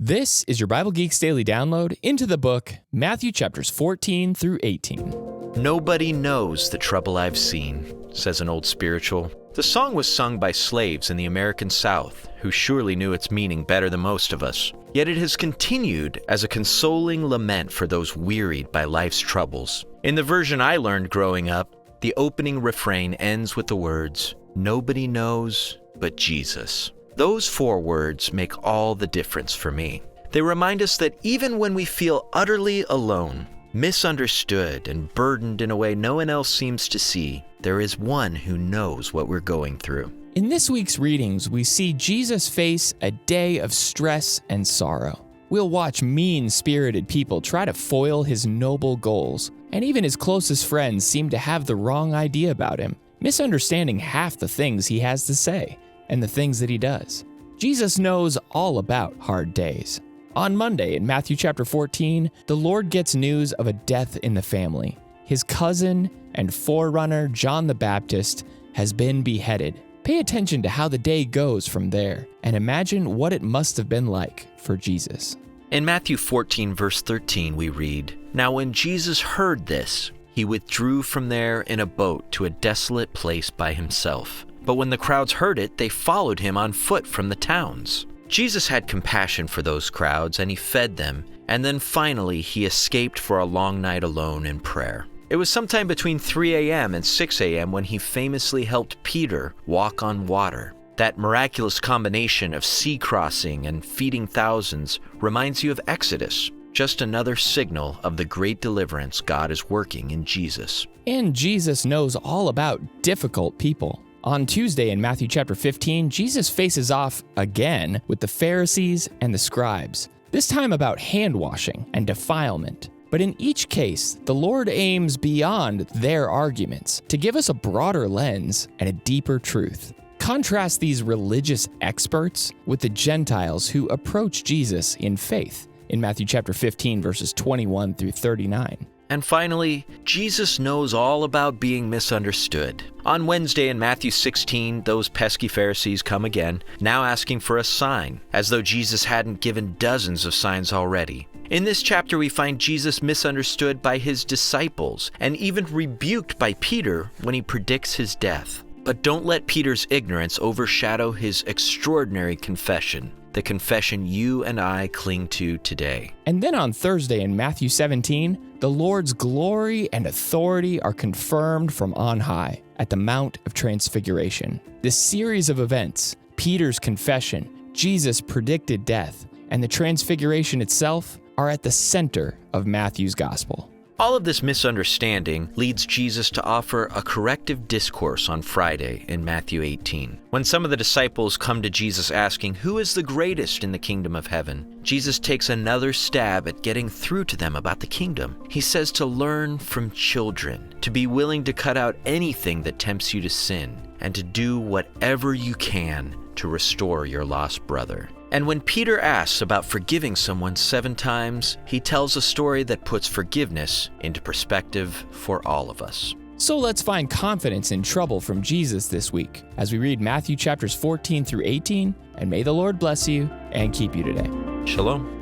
This is your Bible Geeks Daily Download into the book, Matthew chapters 14 through 18. Nobody knows the trouble I've seen, says an old spiritual. The song was sung by slaves in the American South, who surely knew its meaning better than most of us. Yet it has continued as a consoling lament for those wearied by life's troubles. In the version I learned growing up, the opening refrain ends with the words, "Nobody knows but Jesus." Those four words make all the difference for me. They remind us that even when we feel utterly alone, misunderstood, and burdened in a way no one else seems to see, there is one who knows what we're going through. In this week's readings, we see Jesus face a day of stress and sorrow. We'll watch mean-spirited people try to foil his noble goals, and even his closest friends seem to have the wrong idea about him, misunderstanding half the things he has to say and the things that he does. Jesus knows all about hard days. On Monday in Matthew chapter 14, the Lord gets news of a death in the family. His cousin and forerunner, John the Baptist, has been beheaded. Pay attention to how the day goes from there and imagine what it must have been like for Jesus. In Matthew 14, verse 13, we read, "Now when Jesus heard this, he withdrew from there in a boat to a desolate place by himself. But when the crowds heard it, they followed him on foot from the towns." Jesus had compassion for those crowds, and he fed them, and then finally he escaped for a long night alone in prayer. It was sometime between 3 a.m. and 6 a.m. when he famously helped Peter walk on water. That miraculous combination of sea crossing and feeding thousands reminds you of Exodus, just another signal of the great deliverance God is working in Jesus. And Jesus knows all about difficult people. On Tuesday in Matthew chapter 15, Jesus faces off again with the Pharisees and the scribes, this time about hand washing and defilement. But in each case, the Lord aims beyond their arguments to give us a broader lens and a deeper truth. Contrast these religious experts with the Gentiles who approach Jesus in faith in Matthew chapter 15, verses 21 through 39. And finally, Jesus knows all about being misunderstood. On Wednesday in Matthew 16, those pesky Pharisees come again, now asking for a sign, as though Jesus hadn't given dozens of signs already. In this chapter, we find Jesus misunderstood by his disciples and even rebuked by Peter when he predicts his death. But don't let Peter's ignorance overshadow his extraordinary confession, the confession you and I cling to today. And then on Thursday in Matthew 17, the Lord's glory and authority are confirmed from on high at the Mount of Transfiguration. This series of events, Peter's confession, Jesus' predicted death, and the Transfiguration itself are at the center of Matthew's gospel. All of this misunderstanding leads Jesus to offer a corrective discourse on Friday in Matthew 18. When some of the disciples come to Jesus asking, "Who is the greatest in the kingdom of heaven?" Jesus takes another stab at getting through to them about the kingdom. He says to learn from children, to be willing to cut out anything that tempts you to sin, and to do whatever you can to restore your lost brother. And when Peter asks about forgiving someone 7 times, he tells a story that puts forgiveness into perspective for all of us. So let's find confidence in trouble from Jesus this week as we read Matthew chapters 14 through 18, and may the Lord bless you and keep you today. Shalom.